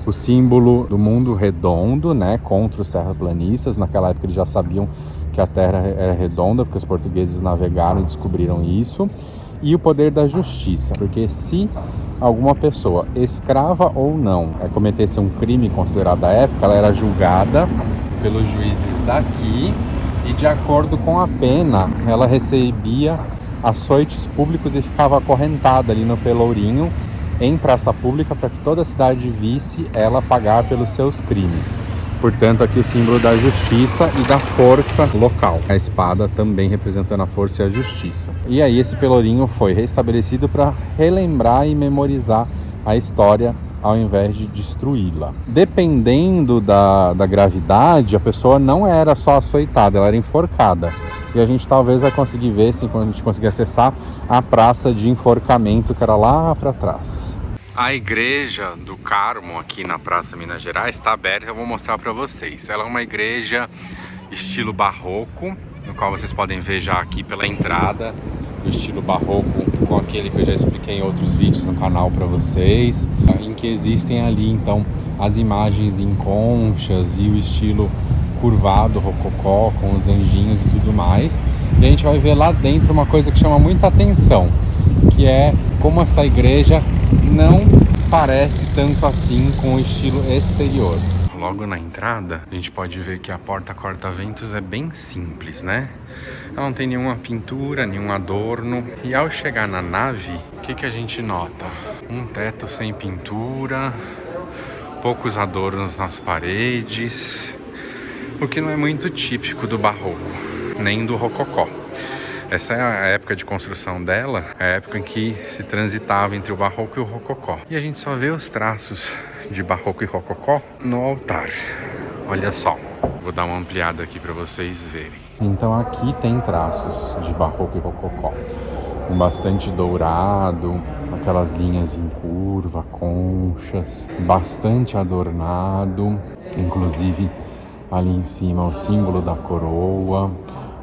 O símbolo do mundo redondo, né, contra os terraplanistas. Naquela época eles já sabiam que a Terra era redonda, porque os portugueses navegaram e descobriram isso. E o poder da justiça, porque se alguma pessoa, escrava ou não, cometesse um crime considerado da época, ela era julgada pelos juízes daqui e, de acordo com a pena, ela recebia açoites públicos e ficava acorrentada ali no pelourinho, em praça pública, para que toda a cidade visse ela pagar pelos seus crimes. Portanto, aqui o símbolo da justiça e da força local. A espada também representando a força e a justiça. E aí esse pelourinho foi restabelecido para relembrar e memorizar a história, ao invés de destruí-la. Dependendo da gravidade, a pessoa não era só açoitada, ela era enforcada. E a gente talvez vai conseguir ver, assim, quando a gente conseguir acessar a praça de enforcamento, que era lá para trás. A igreja do Carmo aqui na Praça Minas Gerais está aberta, eu vou mostrar para vocês. Ela é uma igreja estilo barroco, no qual vocês podem ver já aqui pela entrada, o estilo barroco com aquele que eu já expliquei em outros vídeos no canal para vocês, em que existem ali então as imagens em conchas e o estilo curvado, rococó, com os anjinhos e tudo mais. E a gente vai ver lá dentro uma coisa que chama muita atenção, que é como essa igreja não parece tanto assim com o estilo exterior. Logo na entrada, a gente pode ver que a porta corta-ventos é bem simples, né? Ela não tem nenhuma pintura, nenhum adorno. E ao chegar na nave, o que a gente nota? Um teto sem pintura, poucos adornos nas paredes, o que não é muito típico do barroco, nem do rococó. Essa é a época de construção dela, a época em que se transitava entre o barroco e o rococó. E a gente só vê os traços de barroco e rococó no altar. Olha só, vou dar uma ampliada aqui para vocês verem. Então aqui tem traços de barroco e rococó, com bastante dourado, aquelas linhas em curva, conchas, bastante adornado, inclusive ali em cima o símbolo da coroa,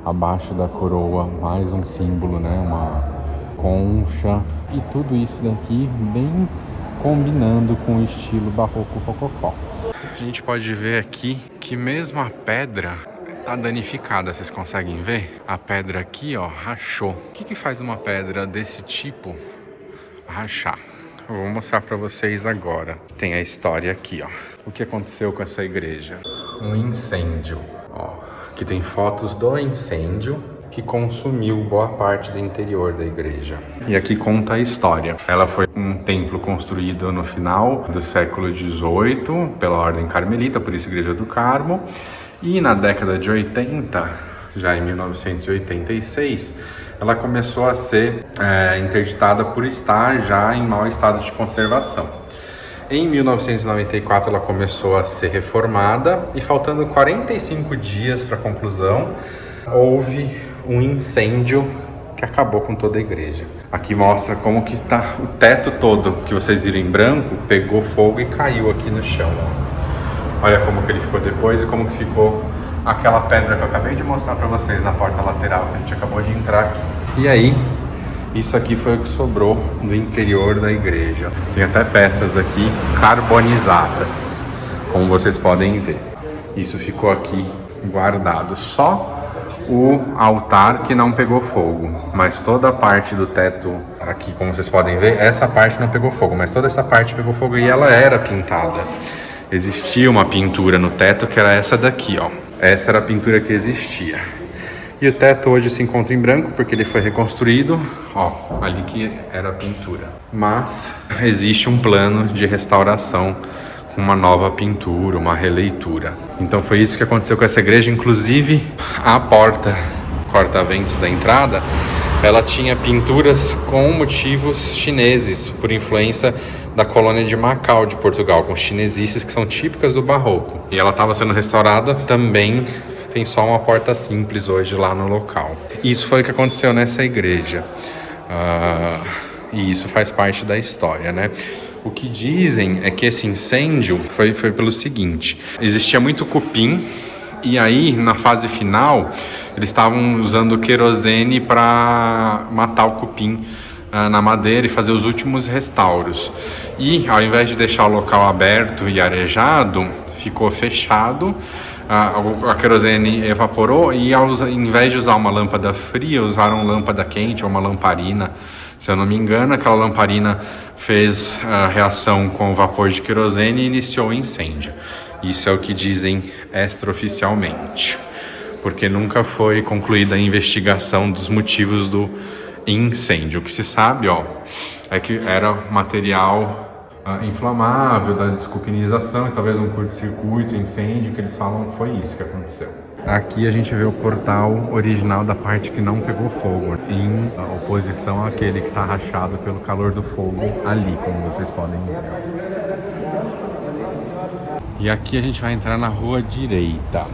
abaixo da coroa mais um símbolo, né, uma concha, e tudo isso daqui bem combinando com o estilo barroco rococó. A gente pode ver aqui que mesmo a pedra tá danificada, vocês conseguem ver? A pedra aqui, ó, rachou. O que faz uma pedra desse tipo rachar? Eu vou mostrar pra vocês agora. Tem a história aqui, ó. O que aconteceu com essa igreja? Um incêndio, ó. Aqui tem fotos do incêndio que consumiu boa parte do interior da igreja. E aqui conta a história. Ela foi um templo construído no final do século XVIII pela Ordem Carmelita, por isso Igreja do Carmo. E na década de 80, já em 1986, ela começou a ser interditada por estar já em mau estado de conservação. Em 1994 ela começou a ser reformada e faltando 45 dias para a conclusão, houve um incêndio que acabou com toda a igreja. Aqui mostra como que tá o teto todo, que vocês viram em branco, pegou fogo e caiu aqui no chão. Olha como que ele ficou depois e como que ficou aquela pedra que eu acabei de mostrar para vocês na porta lateral, que a gente acabou de entrar aqui. E aí, isso aqui foi o que sobrou do interior da igreja. Tem até peças aqui carbonizadas, como vocês podem ver. Isso ficou aqui guardado. Só o altar que não pegou fogo, mas toda a parte do teto aqui, como vocês podem ver, essa parte não pegou fogo, mas toda essa parte pegou fogo e ela era pintada. Existia uma pintura no teto que era essa daqui, ó. Essa era a pintura que existia. E o teto hoje se encontra em branco porque ele foi reconstruído, ó, ali que era a pintura. Mas existe um plano de restauração com uma nova pintura, uma releitura. Então foi isso que aconteceu com essa igreja. Inclusive a porta corta-ventos da entrada, ela tinha pinturas com motivos chineses, por influência da colônia de Macau de Portugal, com chinesices que são típicas do barroco. E ela estava sendo restaurada também. Tem só uma porta simples hoje lá no local. Isso foi o que aconteceu nessa igreja. E isso faz parte da história, né? O que dizem é que esse incêndio foi pelo seguinte: existia muito cupim, e aí na fase final eles estavam usando querosene para matar o cupim na madeira e fazer os últimos restauros. E ao invés de deixar o local aberto e arejado, ficou fechado. A querosene evaporou e ao invés de usar uma lâmpada fria, usaram lâmpada quente ou uma lamparina. Se eu não me engano, aquela lamparina fez a reação com o vapor de querosene e iniciou o incêndio. Isso é o que dizem extraoficialmente, porque nunca foi concluída a investigação dos motivos do incêndio. O que se sabe, ó, é que era material inflamável, da desculpinização e talvez um curto-circuito, incêndio, que eles falam foi isso que aconteceu. Aqui a gente vê o portal original da parte que não pegou fogo, em oposição àquele que está rachado pelo calor do fogo ali, como vocês podem ver. E aqui a gente vai entrar na rua direita.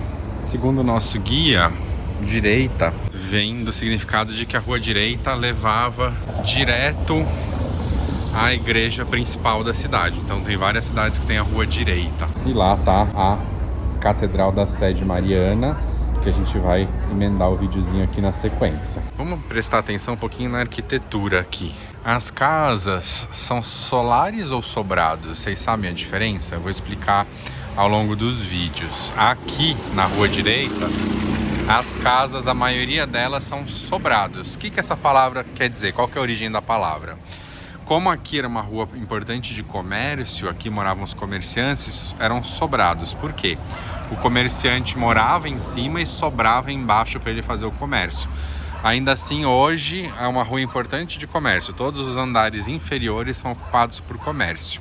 Segundo o nosso guia, direita vem do significado de que a rua direita levava direto a igreja principal da cidade. Então tem várias cidades que tem a rua direita. E lá tá a Catedral da Sede Mariana, que a gente vai emendar o videozinho aqui na sequência. Vamos prestar atenção um pouquinho na arquitetura aqui. As casas são solares ou sobrados? Vocês sabem a diferença? Eu vou explicar ao longo dos vídeos. Aqui na rua direita, as casas, a maioria delas são sobrados. O que essa palavra quer dizer? Qual que é a origem da palavra? Como aqui era uma rua importante de comércio, aqui moravam os comerciantes, eram sobrados. Por quê? O comerciante morava em cima e sobrava embaixo para ele fazer o comércio. Ainda assim, hoje é uma rua importante de comércio. Todos os andares inferiores são ocupados por comércio.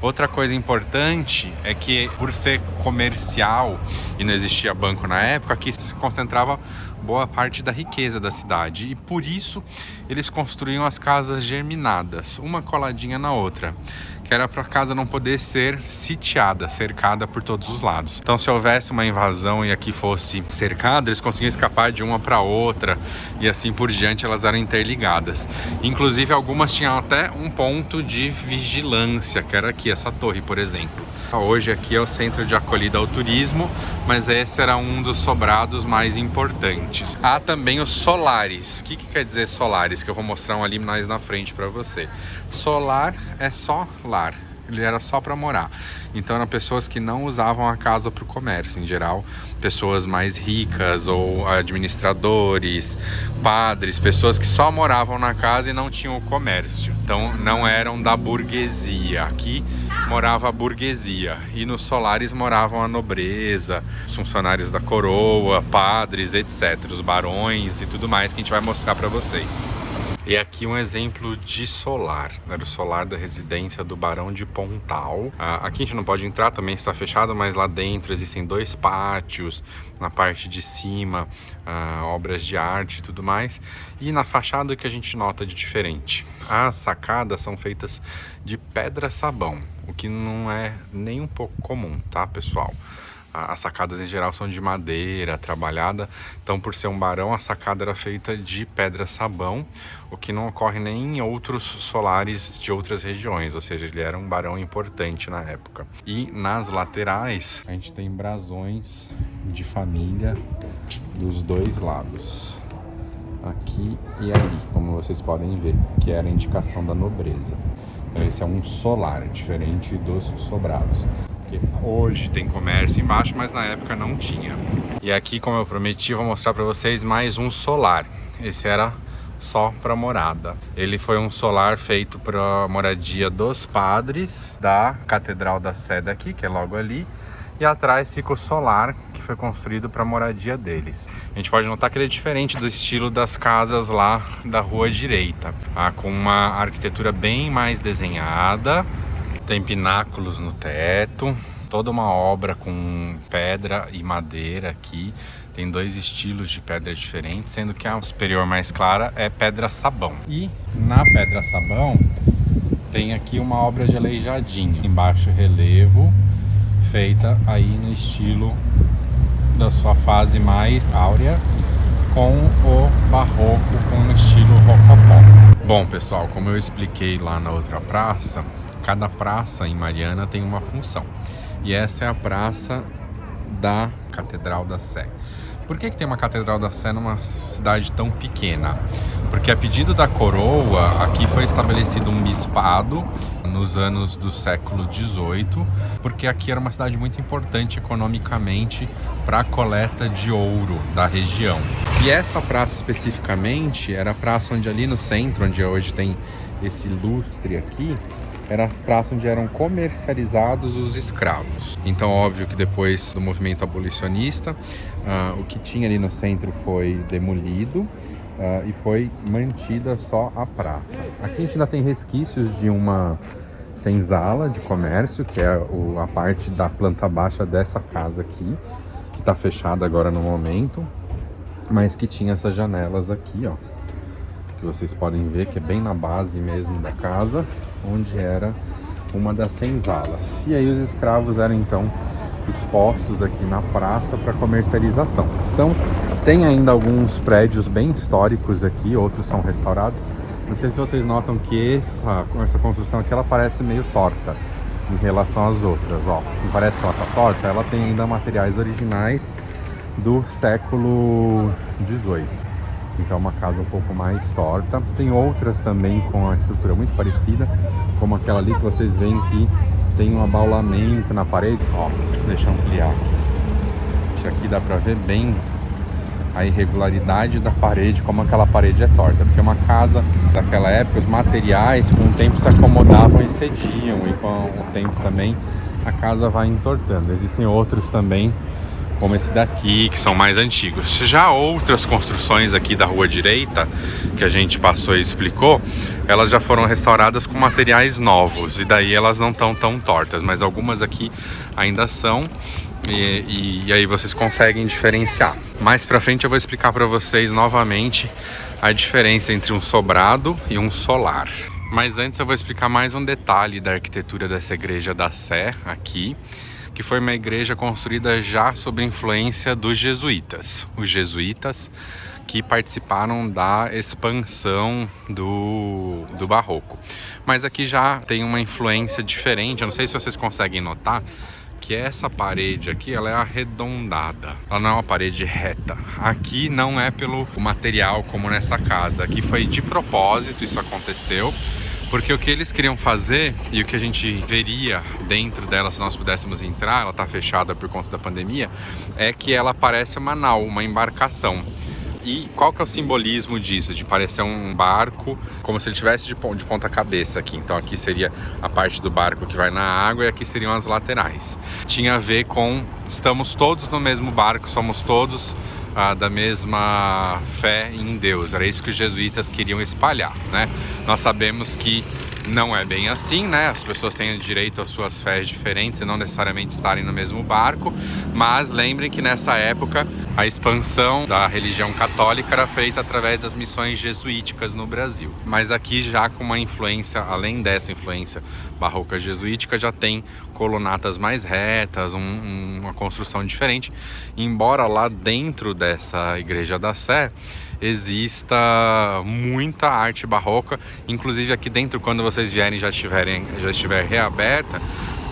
Outra coisa importante é que, por ser comercial e não existia banco na época, aqui se concentrava boa parte da riqueza da cidade. E por isso eles construíam as casas germinadas, uma coladinha na outra, que era para a casa não poder ser sitiada, cercada por todos os lados. Então, se houvesse uma invasão e aqui fosse cercada, eles conseguiam escapar de uma para outra e assim por diante. Elas eram interligadas. Inclusive, algumas tinham até um ponto de vigilância, que era aqui, essa torre, por exemplo. Hoje aqui é o centro de acolhida ao turismo, mas esse era um dos sobrados mais importantes. Há também os solares. O que quer dizer solares? Que eu vou mostrar um ali mais na frente para você. Solar é só lar. Ele era só para morar. Então eram pessoas que não usavam a casa para o comércio. Em geral, pessoas mais ricas ou administradores, padres, pessoas que só moravam na casa e não tinham o comércio. Então não eram da burguesia. Aqui morava a burguesia. E nos solares moravam a nobreza, os funcionários da coroa, padres, etc. Os barões e tudo mais que a gente vai mostrar para vocês. E aqui um exemplo de solar. Era o solar da residência do Barão de Pontal. Aqui a gente não pode entrar, também está fechado, mas lá dentro existem 2 pátios. Na parte de cima, obras de arte e tudo mais. E na fachada o que a gente nota de diferente? As sacadas são feitas de pedra-sabão, o que não é nem um pouco comum, tá, pessoal? As sacadas em geral são de madeira trabalhada, então por ser um barão a sacada era feita de pedra-sabão, o que não ocorre nem em outros solares de outras regiões, ou seja, ele era um barão importante na época. E nas laterais a gente tem brasões de família dos 2 lados, aqui e ali, como vocês podem ver, que era a indicação da nobreza. Então esse é um solar, diferente dos sobrados. Porque hoje tem comércio embaixo, mas na época não tinha. E aqui, como eu prometi, vou mostrar para vocês mais um solar. Esse era só para morada. Ele foi um solar feito para moradia dos padres da Catedral da Sé daqui, que é logo ali. E atrás fica o solar, que foi construído para moradia deles. A gente pode notar que ele é diferente do estilo das casas lá da rua direita, com uma arquitetura bem mais desenhada. Tem pináculos no teto, toda uma obra com pedra e madeira aqui. Tem 2 estilos de pedra diferentes, sendo que a superior mais clara é pedra-sabão. E na pedra-sabão tem aqui uma obra de aleijadinho, embaixo relevo, feita aí no estilo da sua fase mais áurea, com o barroco, com o estilo rococó. Bom, pessoal, como eu expliquei lá na outra praça, cada praça em Mariana tem uma função. E essa é a praça da Catedral da Sé. Por que tem uma Catedral da Sé numa cidade tão pequena? Porque a pedido da coroa, aqui foi estabelecido um bispado nos anos do século XVIII, porque aqui era uma cidade muito importante economicamente para a coleta de ouro da região. E essa praça especificamente era a praça onde ali no centro, onde hoje tem esse lustre aqui, era a praça onde eram comercializados os escravos. Então, óbvio que depois do movimento abolicionista, o que tinha ali no centro foi demolido e foi mantida só a praça. Aqui a gente ainda tem resquícios de uma senzala de comércio, que é a parte da planta baixa dessa casa aqui, que está fechada agora no momento, mas que tinha essas janelas aqui, ó, que vocês podem ver que é bem na base mesmo da casa, onde era uma das senzalas. E aí os escravos eram então expostos aqui na praça para comercialização. Então tem ainda alguns prédios bem históricos aqui, outros são restaurados. Não sei se vocês notam que essa construção aqui ela parece meio torta em relação às outras, ó. Não parece que ela tá torta, ela tem ainda materiais originais do século XVIII. Então é uma casa um pouco mais torta. Tem outras também com a estrutura muito parecida, como aquela ali que vocês veem que tem um abaulamento na parede. Ó, deixa eu ampliar aqui. Aqui dá pra ver bem a irregularidade da parede, como aquela parede é torta. Porque é uma casa daquela época, os materiais com o tempo se acomodavam e cediam. E com o tempo também a casa vai entortando. Existem outros também como esse daqui, que são mais antigos. Já outras construções aqui da rua direita, que a gente passou e explicou, elas já foram restauradas com materiais novos, e daí elas não estão tão tortas, mas algumas aqui ainda são, e aí vocês conseguem diferenciar. Mais pra frente eu vou explicar para vocês novamente a diferença entre um sobrado e um solar. Mas antes eu vou explicar mais um detalhe da arquitetura dessa igreja da Sé aqui, que foi uma igreja construída já sob influência dos jesuítas. Os jesuítas que participaram da expansão do barroco. Mas aqui já tem uma influência diferente, eu não sei se vocês conseguem notar, que essa parede aqui, ela é arredondada, ela não é uma parede reta. Aqui não é pelo material como nessa casa, aqui foi de propósito, isso aconteceu, porque o que eles queriam fazer, e o que a gente veria dentro dela se nós pudéssemos entrar, ela está fechada por conta da pandemia, é que ela parece uma nau, uma embarcação. E qual que é o simbolismo disso? De parecer um barco, como se ele tivesse de ponta cabeça aqui. Então aqui seria a parte do barco que vai na água e aqui seriam as laterais. Tinha a ver com, estamos todos no mesmo barco, somos todos da mesma fé em Deus. Era isso que os jesuítas queriam espalhar, né? Nós sabemos que não é bem assim, né? As pessoas têm direito às suas fés diferentes e não necessariamente estarem no mesmo barco, mas lembrem que nessa época a expansão da religião católica era feita através das missões jesuíticas no Brasil. Mas aqui já com uma influência, além dessa influência barroca jesuítica, já tem colunatas mais retas, uma construção diferente, embora lá dentro dessa igreja da Sé exista muita arte barroca. Inclusive aqui dentro, quando vocês vierem já estiver reaberta,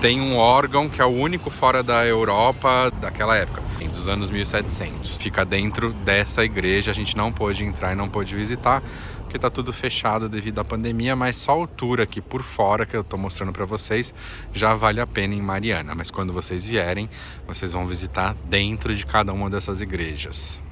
tem um órgão que é o único fora da Europa daquela época, dos anos 1700. Fica dentro dessa igreja, a gente não pôde entrar e não pôde visitar, porque tá tudo fechado devido à pandemia, mas só a altura aqui por fora que eu tô mostrando para vocês já vale a pena em Mariana. Mas quando vocês vierem, vocês vão visitar dentro de cada uma dessas igrejas.